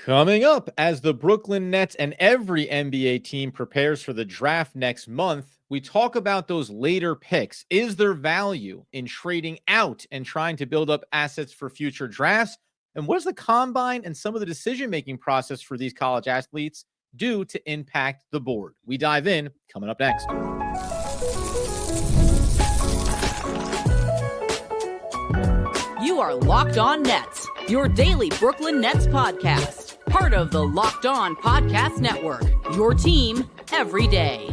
Coming up, as the Brooklyn Nets and every NBA team prepares for the draft next month, we talk about those later picks. Is there value in trading out and trying to build up assets for future drafts? And what does the combine and some of the decision making process for these college athletes do to impact the board? We dive in coming up next. You are Locked On Nets, your daily Brooklyn Nets podcast. Part of the Locked On Podcast Network, your team every day.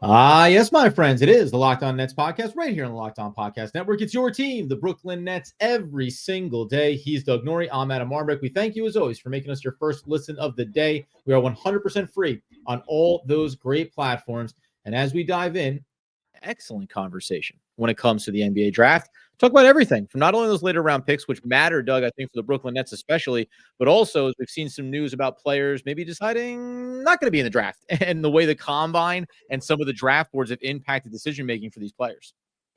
Yes, my friends, it is the Locked On Nets podcast right here on the Locked On Podcast Network. It's your team, the Brooklyn Nets, every single day. He's Doug Norrie. I'm Adam Marbeck. We thank you, as always, for making us your first listen of the day. We are 100% free on all those great platforms. And as we dive in, excellent conversation when it comes to the NBA draft. Talk about everything from not only those later round picks, which matter, Doug, I think for the Brooklyn Nets especially, but also as we've seen some news about players maybe deciding not going to be in the draft and the way the combine and some of the draft boards have impacted decision-making for these players.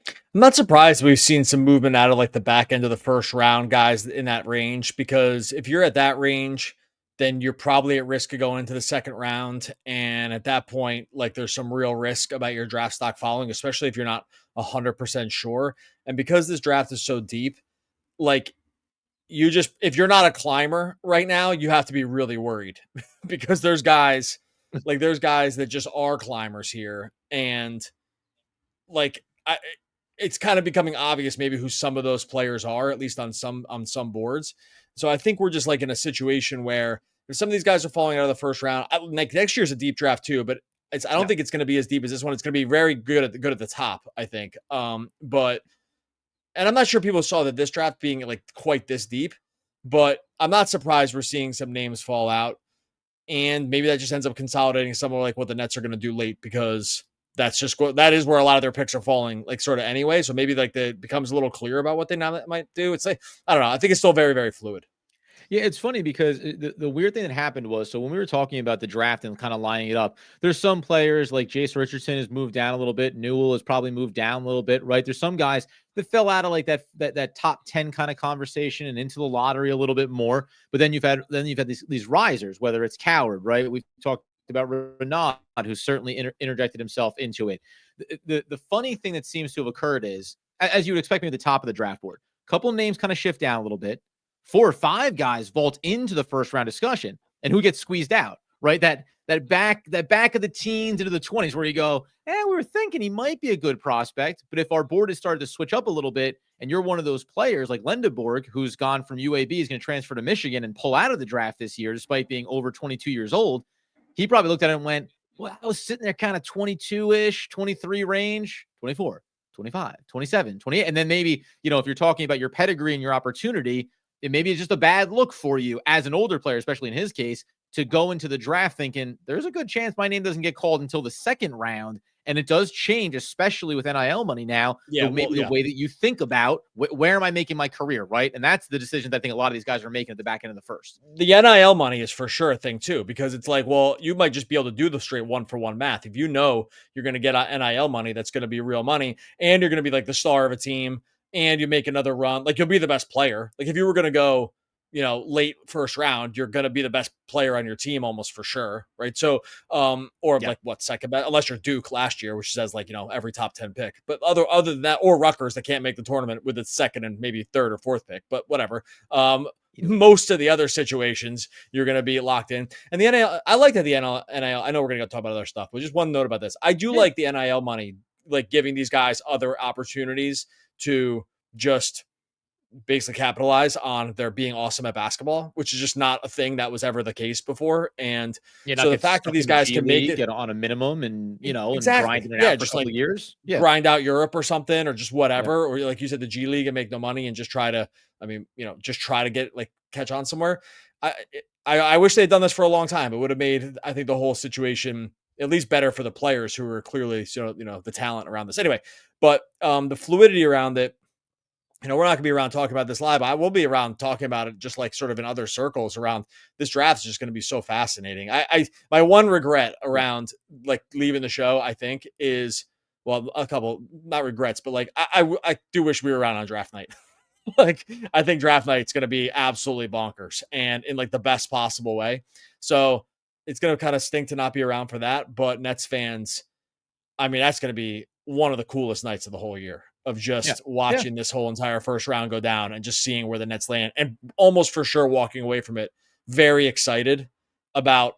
I'm not surprised we've seen some movement out of like the back end of the first round, guys in that range, because if you're at that range, then you're probably at risk of going into the second round. And at that point, like there's some real risk about your draft stock following, especially if you're not 100% sure. And because this draft is so deep, like if you're not a climber right now, you have to be really worried because there's guys that just are climbers here. And like, it's kind of becoming obvious maybe who some of those players are, at least on some boards. So I think we're just like in a situation where some of these guys are falling out of the first round. Like next year's a deep draft too, but I don't think it's going to be as deep as this one. It's going to be very good at the top, I think. And I'm not sure people saw that this draft being like quite this deep, but I'm not surprised we're seeing some names fall out, and maybe that just ends up consolidating some of like what the Nets are going to do late, because that is where a lot of their picks are falling, like sort of anyway. So maybe like it becomes a little clear about what they now might do. It's like, I don't know. I think it's still very, very fluid. Yeah, it's funny because the weird thing that happened was, so when we were talking about the draft and kind of lining it up, there's some players like Jace Richardson has moved down a little bit. Newell has probably moved down a little bit, right? There's some guys that fell out of like that top 10 kind of conversation and into the lottery a little bit more. But then you've had these risers, whether it's Coward, right? We've talked about Renaud, who's certainly interjected himself into it. The funny thing that seems to have occurred is, as you would expect me at the top of the draft board, a couple names kind of shift down a little bit. 4 or 5 guys vault into the first round discussion, and who gets squeezed out, right? That back of the teens into the 20s, where you go, we were thinking he might be a good prospect, but if our board has started to switch up a little bit, and you're one of those players like Lendeborg, who's gone from UAB, is going to transfer to Michigan and pull out of the draft this year, despite being over 22 years old, he probably looked at it and went, well, I was sitting there kind of 22-ish, 23 range, 24, 25, 27, 28. And then maybe, if you're talking about your pedigree and your opportunity, maybe it's just a bad look for you as an older player, especially in his case, to go into the draft thinking there's a good chance my name doesn't get called until the second round. And it does change, especially with NIL money now, the way that you think about where am I making my career, right? And that's the decision that I think a lot of these guys are making at the back end of the first. The NIL money is for sure a thing too, because it's like, well, you might just be able to do the straight 1-for-1 math. If you know you're going to get NIL money, that's going to be real money, and you're going to be like the star of a team, and you make another run, like you'll be the best player. Like if you were going to go, late first round, you're going to be the best player on your team almost for sure. Right. So, like what, second best, unless you're Duke last year, which says like, every top 10 pick, but other than that, or Rutgers that can't make the tournament with its second and maybe third or fourth pick, but whatever. Most of the other situations you're going to be locked in. And the NIL, I like that the NIL, I know we're going to talk about other stuff, but just one note about this. I do like the NIL money, like giving these guys other opportunities to just basically capitalize on their being awesome at basketball, which is just not a thing that was ever the case before. And so the fact that these guys can make it get on a minimum and, exactly. and grind it out for a couple of years, grind out Europe or something, or just whatever, or like you said, the G League and make no money and just try to, just try to get catch on somewhere. I wish they'd done this for a long time. It would have made, I think, the whole situation at least better for the players who are clearly, the talent around this anyway. But the fluidity around it, we're not going to be around talking about this live. I will be around talking about it just like sort of in other circles around this draft is just going to be so fascinating. My one regret around like leaving the show, I think, is, well, a couple, not regrets, but like I do wish we were around on draft night. Like, I think draft night's going to be absolutely bonkers and in like the best possible way. So it's going to kind of stink to not be around for that. But Nets fans, I mean, that's going to be one of the coolest nights of the whole year of Yeah. just watching this whole entire first round go down and just seeing where the Nets land and almost for sure walking away from it very excited about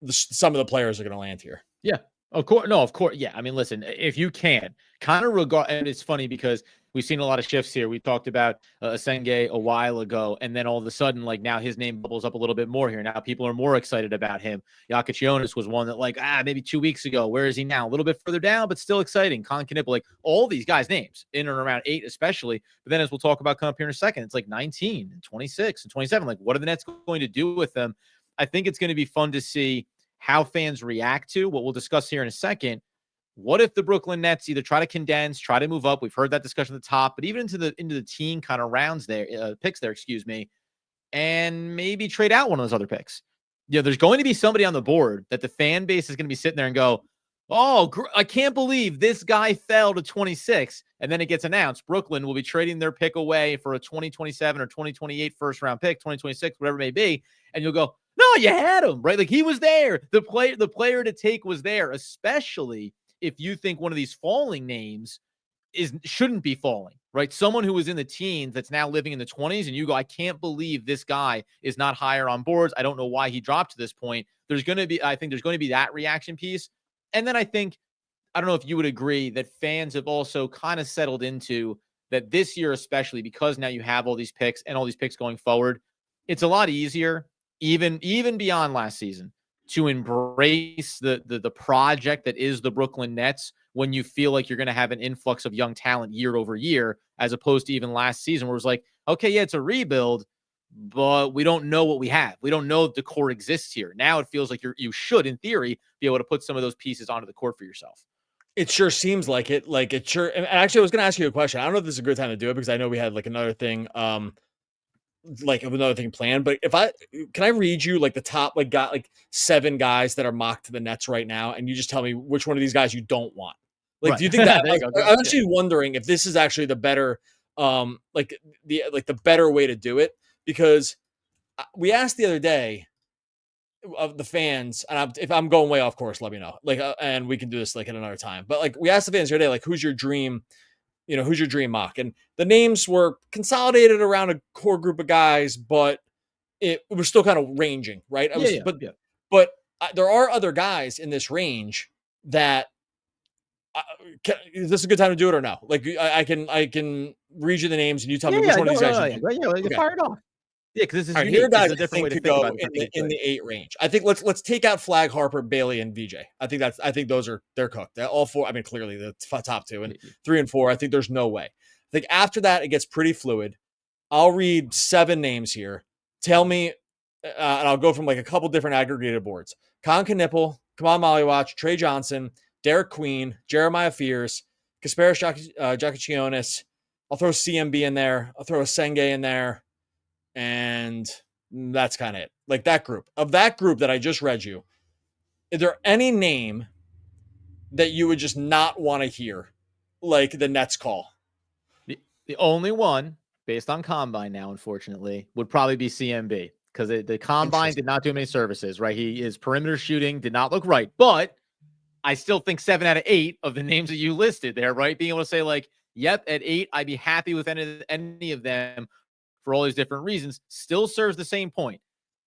some of the players are going to land here. Yeah. Of course. No, of course. Yeah. I mean, listen, if you can kind of regard, and it's funny because we've seen a lot of shifts here. We talked about Senge a while ago, and then all of a sudden, like now his name bubbles up a little bit more here. Now people are more excited about him. Jokic was one that like, maybe 2 weeks ago. Where is he now? A little bit further down, but still exciting. Con Knipple, like all these guys' names in and around 8, especially. But then as we'll talk about coming up here in a second, it's like 19 and 26 and 27. Like, what are the Nets going to do with them? I think it's going to be fun to see how fans react to what we'll discuss here in a second. What if the Brooklyn Nets either try to condense, try to move up? We've heard that discussion at the top, but even into the team kind of rounds there, picks there, excuse me, and maybe trade out one of those other picks. There's going to be somebody on the board that the fan base is going to be sitting there and go, oh, I can't believe this guy fell to 26. And then it gets announced Brooklyn will be trading their pick away for a 2027 or 2028 first round pick, 2026, whatever it may be. And you'll go, no, you had him, right? Like he was there. The player to take was there, especially if you think one of these falling names shouldn't be falling, right? Someone who was in the teens that's now living in the 20s, and you go, I can't believe this guy is not higher on boards. I don't know why he dropped to this point. I think there's going to be that reaction piece. And then I don't know if you would agree that fans have also kind of settled into that this year, especially because now you have all these picks and all these picks going forward, it's a lot easier, even beyond last season, to embrace the project that is the Brooklyn Nets when you feel like you're going to have an influx of young talent year over year, as opposed to even last season where it was like, okay, yeah, it's a rebuild, but we don't know what we have. We don't know if the core exists here. Now it feels like you should, in theory, be able to put some of those pieces onto the court for yourself. It sure seems like it. Like it sure. And actually, I was going to ask you a question. I don't know if this is a good time to do it because I know we had like another thing, planned. But can I read you like the top, like got like 7 guys that are mocked to the Nets right now, and you just tell me which one of these guys you don't want. Like, right. Do you think that? I'm actually wondering if this is actually the better, the better way to do it, because we asked the other day of the fans, and if I'm going way off course, let me know. Like, and we can do this like at another time. But like, we asked the fans the other day, like, who's your dream mock? And the names were consolidated around a core group of guys, but it was still kind of ranging, right? But there are other guys in this range that. Is this a good time to do it or no? Like I can read you the names and you tell me which one of these guys. Fire it off. Yeah, because this is here, guys. A different way to go in the 8 range. I think let's take out Flag, Harper, Bailey, and VJ. I think they're cooked. All 4. I mean, clearly the top 2 and 3 and 4. I think there's no way. I think after that it gets pretty fluid. I'll read 7 names here. Tell me, and I'll go from like a couple different aggregated boards. Con Knipple, Kamal Maliwatch, Trey Johnson, Derek Queen, Jeremiah Fears, Kasparis Jakachionis. I'll throw CMB in there. I'll throw a Senge in there. And that's kind of it. Like that group. Of that group that I just read you, is there any name that you would just not want to hear, like the Nets call? The only one, based on Combine now, unfortunately, would probably be CMB. Because the Combine did not do him any services, right? His perimeter shooting did not look right. But I still think 7 out of 8 of the names that you listed there, right? Being able to say like, yep, at 8, I'd be happy with any of them for all these different reasons, still serves the same point.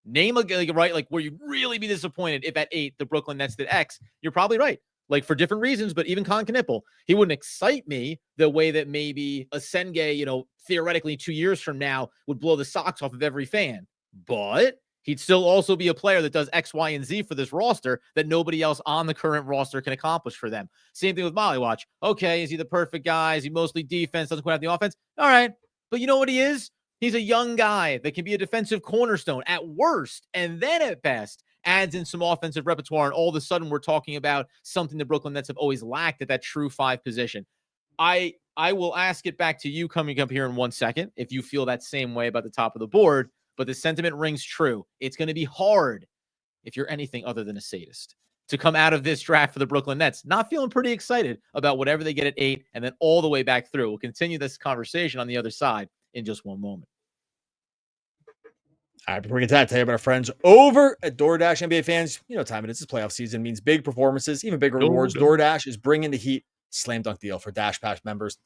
Name a guy, right? Like where you'd really be disappointed if at 8, the Brooklyn Nets did X. You're probably right. Like for different reasons, but even Con Knipple, he wouldn't excite me the way that maybe a Senge, theoretically 2 years from now would blow the socks off of every fan. But he'd still also be a player that does X, Y, and Z for this roster that nobody else on the current roster can accomplish for them. Same thing with Maliwatch. Okay, is he the perfect guy? Is he mostly defense? Doesn't quite have the offense? All right. But you know what he is? He's a young guy that can be a defensive cornerstone at worst, and then at best adds in some offensive repertoire, and all of a sudden we're talking about something the Brooklyn Nets have always lacked at that true 5 position. I will ask it back to you coming up here in 1 second if you feel that same way about the top of the board. But the sentiment rings true. It's going to be hard, if you're anything other than a sadist, to come out of this draft for the Brooklyn Nets not feeling pretty excited about whatever they get at 8 and then all the way back through. We'll continue this conversation on the other side in just one moment. All right, before we get to that, tell you about our friends over at DoorDash. NBA fans, you know what time it is. It's playoff season. It means big performances, even bigger rewards. DoorDash is bringing the heat. Slam dunk deal for Dash Pass members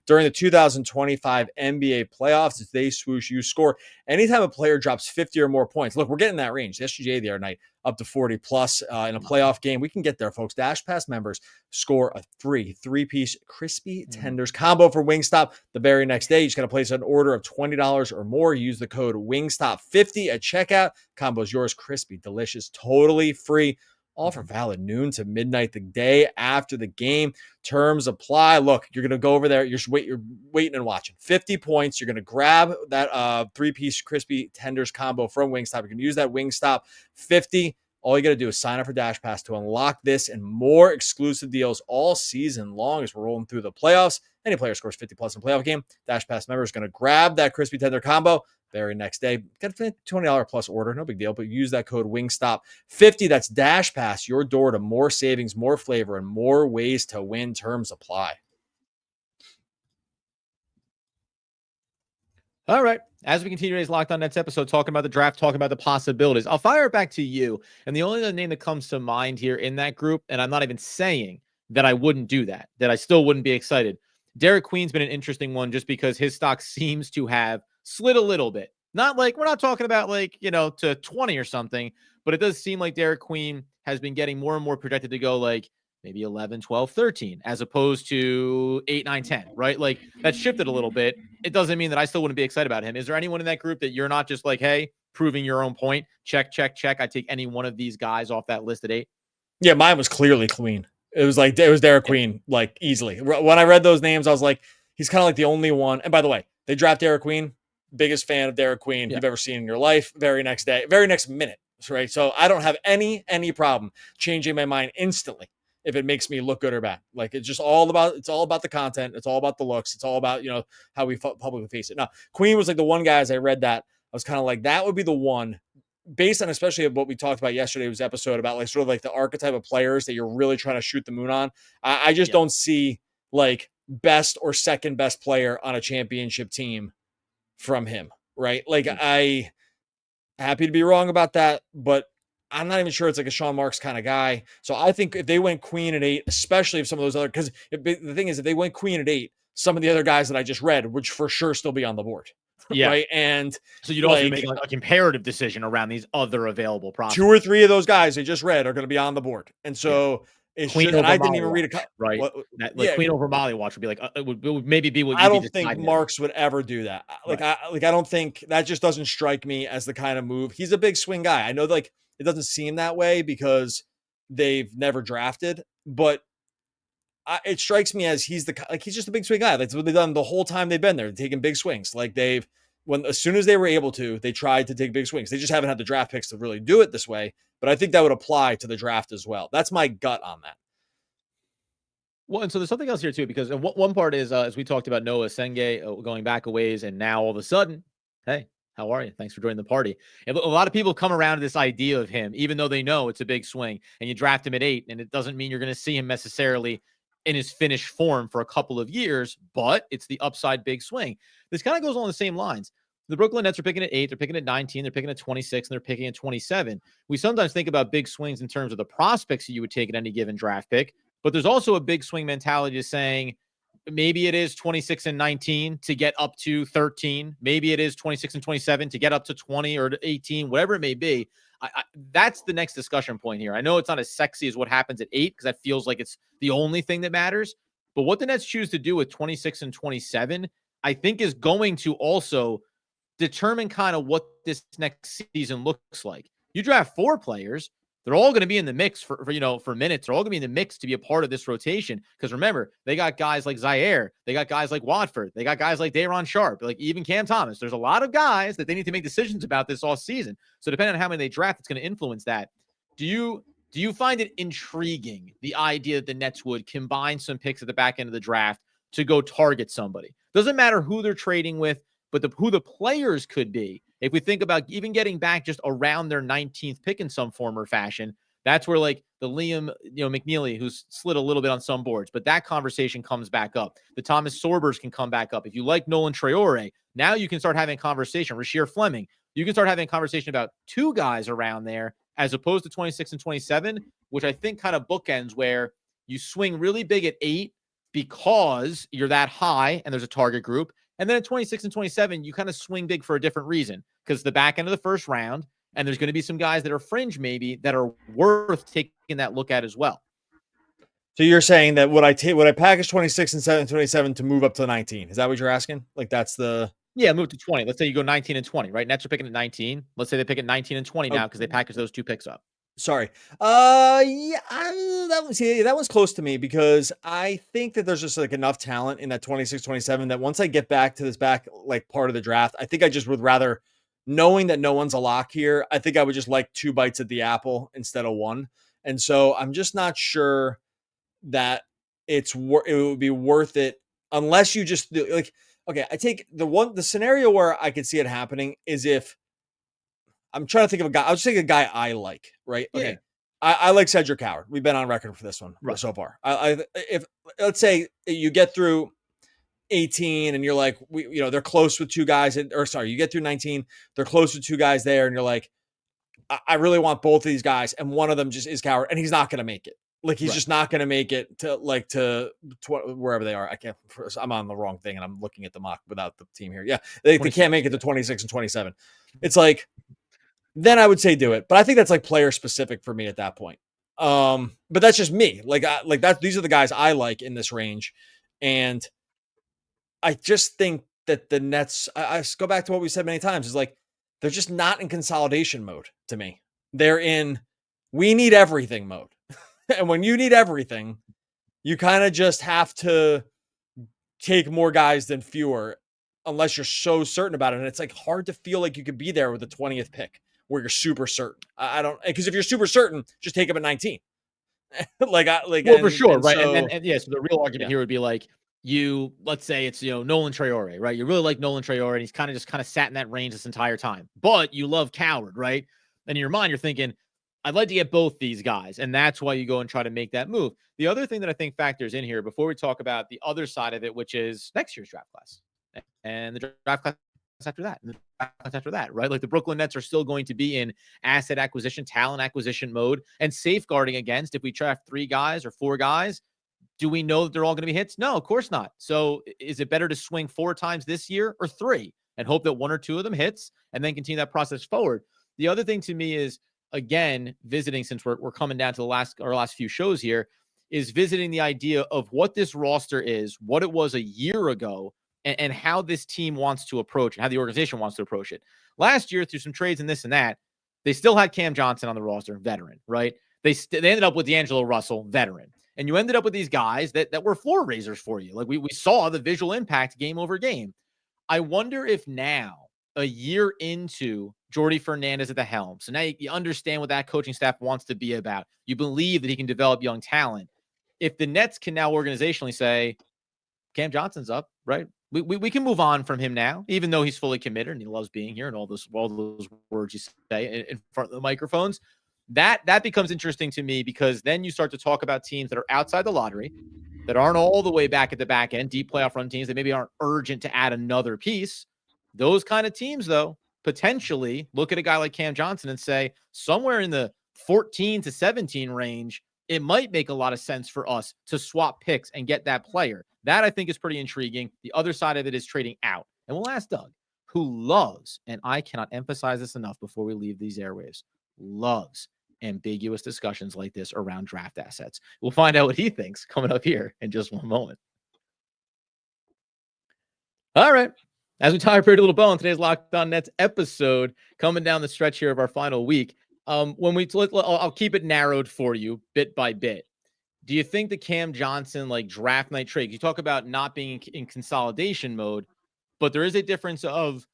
during the 2025 NBA playoffs. As they swoosh, you score anytime a player drops 50 or more points. Look, we're getting that range. The SGJ the other night up to 40 plus in a playoff game. We can get there, folks. Dash Pass members score a free three-piece crispy tenders combo for Wingstop the very next day. You just got to place an order of $20 or more. Use the code Wingstop50 at checkout. Combo's yours, crispy, delicious, totally free. Offer valid noon to midnight the day after the game. Terms apply. Look, you're going to go over there. You're waiting and watching. 50 points. You're going to grab that three-piece crispy tenders combo from Wingstop. You're going to use that Wingstop 50. All you got to do is sign up for Dash Pass to unlock this and more exclusive deals all season long as we're rolling through the playoffs. Any player scores 50 plus in a playoff game, Dash Pass member is going to grab that crispy tender combo very next day. Get a $20 plus order, no big deal, but use that code Wingstop50. That's Dash Pass, your door to more savings, more flavor, and more ways to win. Terms apply. All right. As we continue today's Locked On Nets episode, talking about the draft, talking about the possibilities, I'll fire it back to you. And the only other name that comes to mind here in that group, and I'm not even saying that I wouldn't do that I still wouldn't be excited. Derek Queen's been an interesting one just because his stock seems to have slid a little bit. Not like, we're not talking about like, to 20 or something, but it does seem like Derek Queen has been getting more and more projected to go like maybe 11, 12, 13, as opposed to 8, 9, 10, right? Like that's shifted a little bit. It doesn't mean that I still wouldn't be excited about him. Is there anyone in that group that you're not just like, hey, proving your own point? Check, check, check. I take any one of these guys off that list at 8. Yeah, mine was clearly Queen. It was Derek Queen, like easily. When I read those names, I was like, he's kind of like the only one. And by the way, they draft Derek Queen. Biggest fan of Derek Queen you've ever seen in your life. Very next day, very next minute, right? So I don't have any problem changing my mind instantly if it makes me look good or bad. Like it's all about the content. It's all about the looks. It's all about, how we publicly face it. Now, Queen was like the one guy as I read that, I was kind of like, that would be the one based on especially what we talked about yesterday's episode about like sort of like the archetype of players that you're really trying to shoot the moon on. I just don't see like best or second best player on a championship team from him, right? Like I happy to be wrong about that, but I'm not even sure it's like a Sean Marks kind of guy. So I think if they went Queen at 8, especially if some of those other, because the thing is, if they went Queen at 8, some of the other guys that I just read would for sure still be on the board. Yeah. Right. And so you'd also make like a comparative decision around these other available prospects. 2 or 3 of those guys I just read are going to be on the board. And so it's Queen just, and I didn't even read right. Queen over Molly Watch would be like, it would maybe be what I don't think Marks would ever do that. I don't think that just doesn't strike me as the kind of move. He's a big swing guy. I know like it doesn't seem that way because they've never drafted, but it strikes me as he's just a big swing guy. That's what they've done the whole time they've been there, taking big swings. Like as soon as they were able to, they tried to take big swings. They just haven't had the draft picks to really do it this way. But I think that would apply to the draft as well. That's my gut on that. Well, and so there's something else here too, because one part is, as we talked about Noah Senge going back a ways, and now all of a sudden, hey, how are you? Thanks for joining the party. And a lot of people come around to this idea of him, even though they know it's a big swing, and you draft him at 8, and it doesn't mean you're going to see him necessarily in his finished form for a couple of years, but it's the upside big swing. This kind of goes along the same lines. The Brooklyn Nets are picking at 8, they're picking at 19, they're picking at 26, and they're picking at 27. We sometimes think about big swings in terms of the prospects that you would take at any given draft pick, but there's also a big swing mentality of saying maybe it is 26 and 19 to get up to 13. Maybe it is 26 and 27 to get up to 20 or to 18, whatever it may be. That's the next discussion point here. I know it's not as sexy as what happens at 8 because that feels like it's the only thing that matters. But what the Nets choose to do with 26 and 27, I think is going to also determine kind of what this next season looks like. You draft 4 players, they're all going to be in the mix for minutes. They're all going to be in the mix to be a part of this rotation. Because remember, they got guys like Zaire. They got guys like Watford. They got guys like Day'Ron Sharpe, like even Cam Thomas. There's a lot of guys that they need to make decisions about this all season. So depending on how many they draft, it's going to influence that. Do you find it intriguing, the idea that the Nets would combine some picks at the back end of the draft to go target somebody? Doesn't matter who they're trading with, but who the players could be. If we think about even getting back just around their 19th pick in some form or fashion, That's where like the Liam, McNeely, who's slid a little bit on some boards, but that conversation comes back up. The Thomas Sorbers can come back up. If you like Nolan Traore, now you can start having a conversation. Rasheer Fleming, you can start having a conversation about two guys around there as opposed to 26 and 27, which I think kind of bookends where you swing really big at 8 because you're that high and there's a target group. And then at 26 and 27, you kind of swing big for a different reason because the back end of the first round, and there's going to be some guys that are fringe maybe that are worth taking that look at as well. So you're saying that would I package 26 and 27 to move up to 19? Is that what you're asking? Like that's the move to 20. Let's say you go 19 and 20, right? Nets are picking at 19. Let's say they pick at 19 and 20 now because they package those two picks up. Sorry. That was close to me because I think that there's just like enough talent in that 26, 27 that once I get back to this like part of the draft, I think I just would rather, knowing that no one's a lock here, I think I would just like 2 bites at the apple instead of 1. And so I'm just not sure that it would be worth it unless you just do, like, okay, I take the scenario where I could see it happening is if I'm trying to think of a guy. I'll just take a guy I like, right? Yeah. Okay. I like Cedric Howard. We've been on record for this one so far. If let's say you get through 18 and you're like, they're close with 2 guys, you get through 19, they're close with 2 guys there, and you're like, I really want both of these guys, and one of them just is Coward, and he's not going to make it. Like he's just not going to make it to wherever they are. I'm on the wrong thing, and I'm looking at the mock without the team here. Yeah, they can't make it to 26 and 27. It's like, then I would say do it, but I think that's like player specific for me at that point. But that's just me. Like that. These are the guys I like in this range, and I just think that the Nets. I go back to what we said many times. Is like they're just not in consolidation mode to me. They're in we need everything mode. And when you need everything, you kind of just have to take more guys than fewer unless you're so certain about it. And it's like hard to feel like you could be there with the 20th pick where you're super certain. I don't, because if you're super certain, just take him at 19. For sure. Right. So, and yeah, so the real argument here would be like, let's say it's, Nolan Traore, right? You really like Nolan Traore and he's kind of sat in that range this entire time, but you love Coward, right? And in your mind, you're thinking, I'd like to get both these guys. And that's why you go and try to make that move. The other thing that I think factors in here before we talk about the other side of it, which is next year's draft class and the draft class after that, right? Like the Brooklyn Nets are still going to be in asset acquisition, talent acquisition mode and safeguarding against if we draft 3 guys or 4 guys, do we know that they're all going to be hits? No, of course not. So is it better to swing 4 times this year or 3 and hope that 1 or 2 of them hits and then continue that process forward? The other thing to me is, again, visiting, since we're coming down to our last few shows here, is visiting the idea of what this roster is, what it was a year ago, and how this team wants to approach it, how the organization wants to approach it. Last year, through some trades and this and that, they still had Cam Johnson on the roster, veteran, right? They ended up with D'Angelo Russell, veteran. And you ended up with these guys that were floor raisers for you. Like we saw the visual impact game over game. I wonder if now, a year into Jordy Fernandez at the helm, so now you understand what that coaching staff wants to be about. You believe that he can develop young talent. If the Nets can now organizationally say, Cam Johnson's up, right? We can move on from him now, even though he's fully committed and he loves being here and all those words you say in front of the microphones. That becomes interesting to me because then you start to talk about teams that are outside the lottery, that aren't all the way back at the back end, deep playoff run teams that maybe aren't urgent to add another piece. Those kind of teams, though, potentially look at a guy like Cam Johnson and say somewhere in the 14 to 17 range, it might make a lot of sense for us to swap picks and get that player. That I think is pretty intriguing. The other side of it is trading out. And we'll ask Doug, who loves, and I cannot emphasize this enough before we leave these airwaves, loves ambiguous discussions like this around draft assets. We'll find out what he thinks coming up here in just one moment. All right. As we tie a pretty little bow on today's Locked On Nets episode, coming down the stretch here of our final week, I'll keep it narrowed for you bit by bit. Do you think the Cam Johnson draft night trade? You talk about not being in consolidation mode, but there is a difference of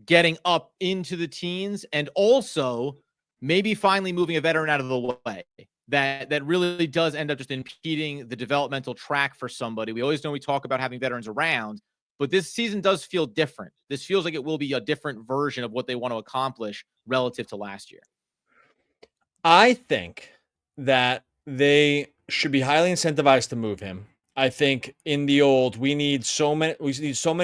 getting up into the teens and also maybe finally moving a veteran out of the way. That really does end up just impeding the developmental track for somebody. We always know we talk about having veterans around, but this season does feel different. This feels like it will be a different version of what they want to accomplish relative to last year. I think that they should be highly incentivized to move him. I think in the old, we need so many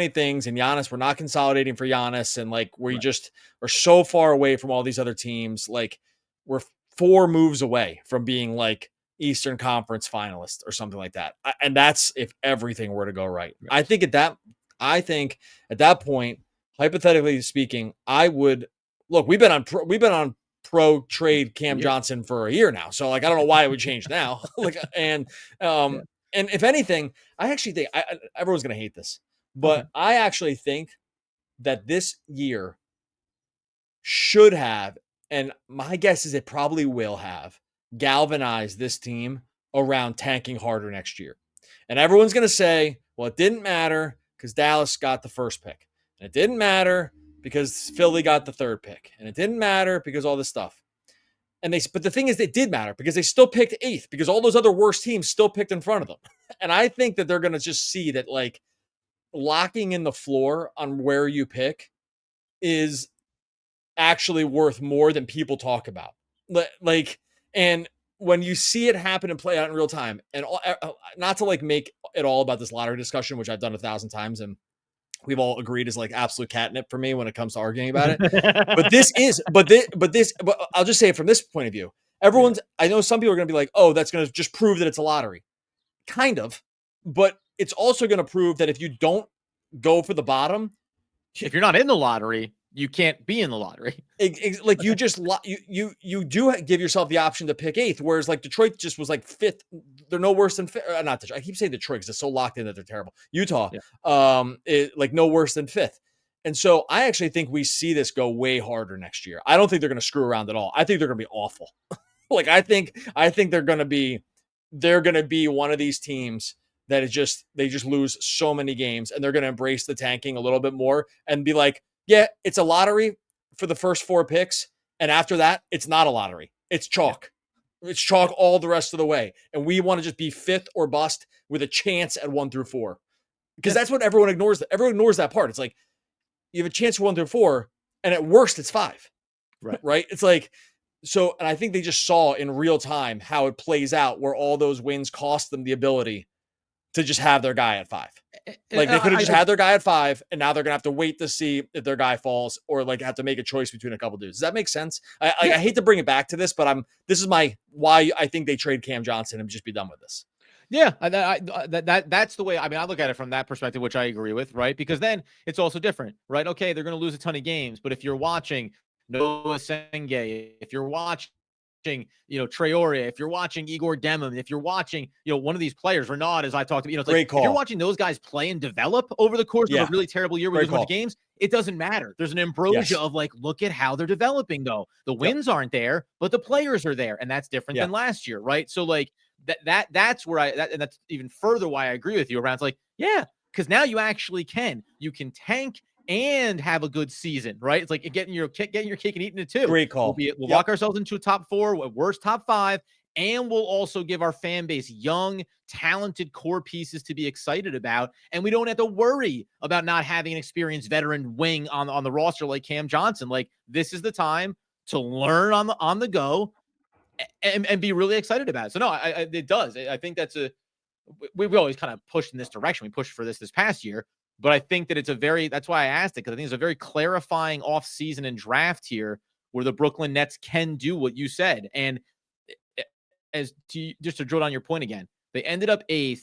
things. And Giannis, we're not consolidating for Giannis. And like, we just are so far away from all these other teams. Like, we're 4 moves away from being like Eastern Conference finalist or something like that. And that's if everything were to go right. I think at that point, hypothetically speaking, I would look, we've been on pro trade Cam Johnson for a year now. So like, I don't know why it would change now. And if anything, I actually think everyone's going to hate this, but I actually think that this year should have, and my guess is it probably will have, galvanized this team around tanking harder next year. And everyone's going to say, well, it didn't matter because Dallas got the first pick. And it didn't matter because Philly got the 3rd pick. And it didn't matter because all this stuff. But the thing is, it did matter because they still picked 8th because all those other worst teams still picked in front of them. And I think that they're going to just see that like locking in the floor on where you pick is actually worth more than people talk about. Like, and when you see it happen and play out in real time, and not to like make it all about this lottery discussion, which I've done 1,000 times and we've all agreed is like absolute catnip for me when it comes to arguing about it. But I'll just say it from this point of view. I know some people are going to be like, oh, that's going to just prove that it's a lottery. Kind of. But it's also going to prove that if you don't go for the bottom, if you're not in the lottery, you can't be in the lottery. Like you just you do give yourself the option to pick 8th, whereas like Detroit just was like 5th. They're no worse than not Detroit. I keep saying Detroit because they're so locked in that they're terrible. Utah, like no worse than 5th. And so I actually think we see this go way harder next year. I don't think they're going to screw around at all. I think they're going to be awful. Like I think they're going to be one of these teams that they just lose so many games, and they're going to embrace the tanking a little bit more and be like, yeah, it's a lottery for the first 4 picks. And after that, it's not a lottery. It's chalk. It's chalk all the rest of the way. And we want to just be 5th or bust with a chance at 1 through 4. Because that's what everyone ignores. Everyone ignores that part. It's like, you have a chance for 1 through 4, and at worst, it's 5. Right? It's like, so, and I think they just saw in real time how it plays out where all those wins cost them the ability to just have their guy at 5. Like they could have just had their guy at 5, and now they're gonna have to wait to see if their guy falls, or like have to make a choice between a couple dudes. Does that make sense? I hate to bring it back to this, but this is why I think they trade Cam Johnson and just be done with this. Yeah, that's the way. I mean, I look at it from that perspective, which I agree with, right? Because then it's also different, right? Okay, they're going to lose a ton of games, but if you're watching Noah Senge, if you're watching, Traore, if you're watching Igor Demon, if you're watching, one of these players, Renaud, as I talked about, it's like, if you're watching those guys play and develop over the course of a really terrible year with a bunch of games, it doesn't matter. There's an ambrosia of like, look at how they're developing though. The wins aren't there, but the players are there. And that's different than last year. Right. So like that's where and that's even further why I agree with you around. It's like, because now you actually can tank and have a good season, right? It's like getting your cake and eating it too. Great call. We'll lock ourselves into a top 4, at worst top 5, and we'll also give our fan base young, talented core pieces to be excited about, and we don't have to worry about not having an experienced veteran wing on the roster like Cam Johnson. Like, this is the time to learn on the go and be really excited about it. So no, it does. I think we've always kind of pushed in this direction. We pushed for this past year. But I think that that's why I asked it, because I think it's a very clarifying offseason and draft here where the Brooklyn Nets can do what you said. And just to drill down your point again, they ended up 8th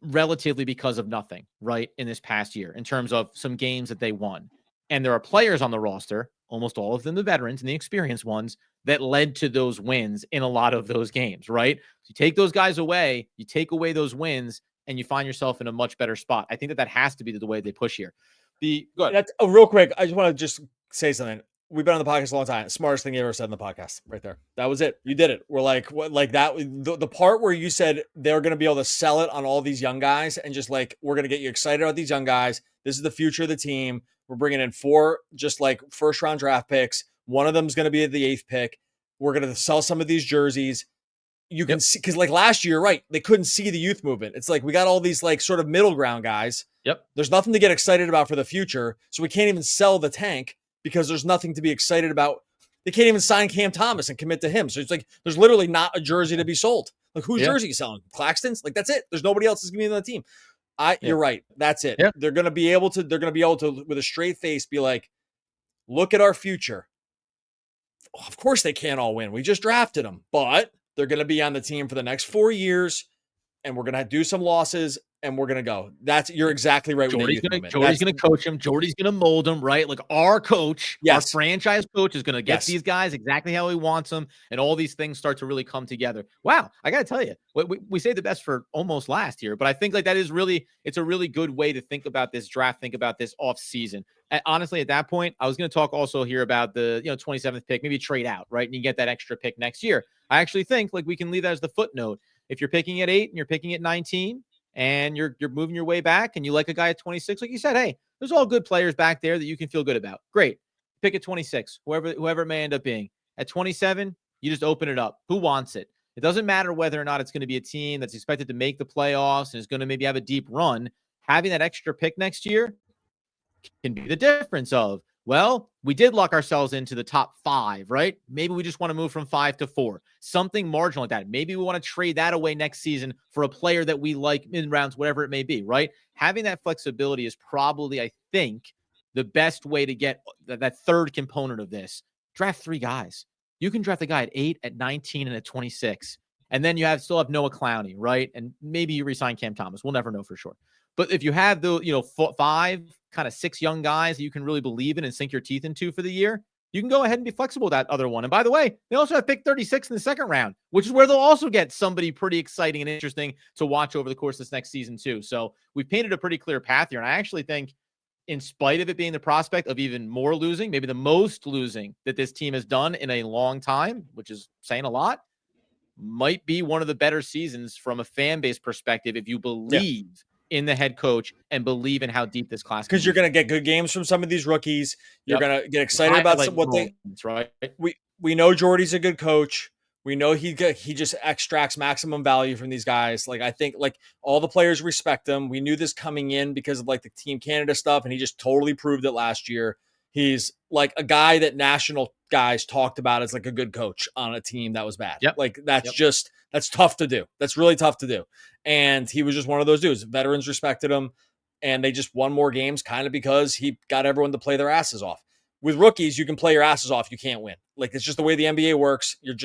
relatively because of nothing, right, in this past year in terms of some games that they won. And there are players on the roster, almost all of them the veterans and the experienced ones, that led to those wins in a lot of those games, right? So you take those guys away, you take away those wins, and you find yourself in a much better spot. I think that has to be the way they push here. Go ahead. That's real quick. I just want to say something. We've been on the podcast a long time. Smartest thing you ever said in the podcast, right there. That was it. You did it. We're like, what, like that. The part where you said they're going to be able to sell it on all these young guys, and just like, we're going to get you excited about these young guys. This is the future of the team. We're bringing in 4 just like first round draft picks. One of them is going to be the 8th pick. We're going to sell some of these jerseys. You can see, because like last year, right, they couldn't see the youth movement. It's like we got all these like sort of middle ground guys. Yep. There's nothing to get excited about for the future. So we can't even sell the tank because there's nothing to be excited about They can't even sign Cam Thomas and commit to him. So it's like there's literally not a jersey to be sold. Like whose jersey you selling? Claxton's? Like that's it. There's nobody else that's gonna be on the team. You're right. That's it. Yeah. They're gonna be able to with a straight face be like, look at our future. Of course they can't all win. We just drafted them, but they're gonna be on the team for the next 4 years, and we're gonna do some losses. And we're gonna go. You're exactly right. Jordy's gonna coach him. Jordy's gonna mold him, right? Like our coach, our franchise coach, is gonna get these guys exactly how he wants them, and all these things start to really come together. Wow, I gotta tell you, we saved the best for almost last year, but I think like that is really it's a really good way to think about this draft, think about this off season. And honestly, at that point, I was gonna talk also here about the 27th pick, maybe trade out, right, and you get that extra pick next year. I actually think like we can leave that as the footnote. If you're picking at 8 and you're picking at 19. And you're moving your way back and you like a guy at 26, like you said, hey, there's all good players back there that you can feel good about. Great. Pick at 26, whoever it may end up being. At 27, you just open it up. Who wants it? It doesn't matter whether or not it's going to be a team that's expected to make the playoffs and is going to maybe have a deep run. Having that extra pick next year can be the difference of, well, we did lock ourselves into the top 5, right? Maybe we just want to move from 5 to 4, something marginal like that. Maybe we want to trade that away next season for a player that we like in rounds, whatever it may be, right? Having that flexibility is probably, I think, the best way to get that third component of this. Draft 3 guys. You can draft a guy at 8, at 19, and at 26. And then you still have Noah Clowney, right? And maybe you resign Cam Thomas. We'll never know for sure. But if you have the 5, kind of 6 young guys that you can really believe in and sink your teeth into for the year, you can go ahead and be flexible with that other one. And by the way, they also have pick 36 in the second round, which is where they'll also get somebody pretty exciting and interesting to watch over the course of this next season too. So we've painted a pretty clear path here. And I actually think, in spite of it being the prospect of even more losing, maybe the most losing that this team has done in a long time, which is saying a lot, might be one of the better seasons from a fan base perspective if you believe in the head coach and believe in how deep this class. Because you're going to get good games from some of these rookies. You're going to get excited about what they. Right. We know Jordy's a good coach. We know he just extracts maximum value from these guys. Like I think like all the players respect him. We knew this coming in because of like the Team Canada stuff, and he just totally proved it last year. He's like a guy that national guys talked about as like a good coach on a team that was bad. Yep. Like that's tough to do. That's really tough to do. And he was just one of those dudes. Veterans respected him, and they just won more games kind of because he got everyone to play their asses off. With rookies, you can play your asses off. You can't win. Like it's just the way the NBA works. You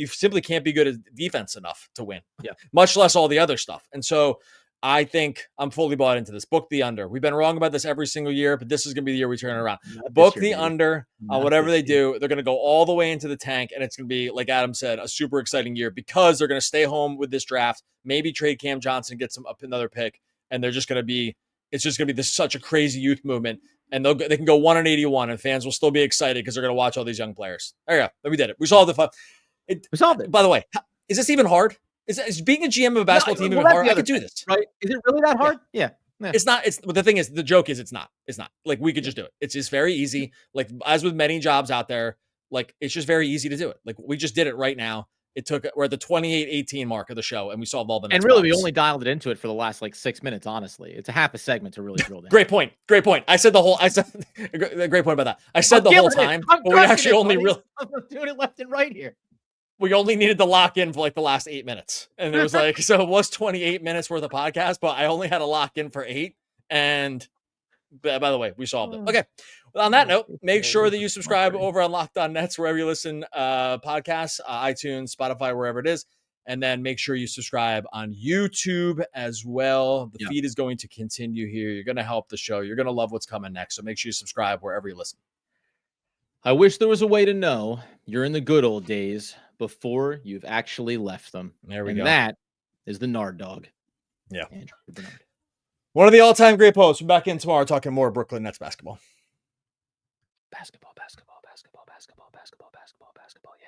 simply can't be good at defense enough to win. Yeah. Much less all the other stuff. And so I think I'm fully bought into this. Book the under. We've been wrong about this every single year, but this is going to be the year we turn it around. Book the under on whatever they do. They're going to go all the way into the tank, and it's going to be, like Adam said, a super exciting year because they're going to stay home with this draft, maybe trade Cam Johnson, get another pick, and they're just going to be – it's just going to be such a crazy youth movement, and they can go 1-81, and fans will still be excited because they're going to watch all these young players. There you go. We did it. We solved the fun. We solved it. By the way, is this even hard? Is being a GM of a basketball team even hard? I could do this. Right? Is it really that hard? Yeah. It's not. But the thing is, the joke is it's not. It's not. Like we could just do it. It's just very easy. Like as with many jobs out there, like it's just very easy to do it. Like we just did it right now. We're at the 28-18 mark of the show, and we solved all the Nets And really, problems. we only dialed it into it for the last 6 minutes. Honestly, it's a half a segment to really drill down. Great point. Great point. I said a great point about that. I said the whole time, but we actually only really I'm doing it left and right here. We only needed to lock in for the last 8 minutes. And it was so it was 28 minutes worth of podcast, but I only had to lock in for 8. And by the way, we solved it. Okay. Well, on that note, make sure that you subscribe over on Locked On Nets, wherever you listen podcasts, iTunes, Spotify, wherever it is. And then make sure you subscribe on YouTube as well. The feed is going to continue here. You're going to help the show. You're going to love what's coming next. So make sure you subscribe wherever you listen. I wish there was a way to know you're in the good old days before you've actually left them. There we go. And that is the Nard Dog. Yeah. Andrew Bernard. One of the all-time great posts. We're back in tomorrow talking more Brooklyn Nets basketball. Basketball, basketball, basketball, basketball, basketball, basketball, basketball. Yeah.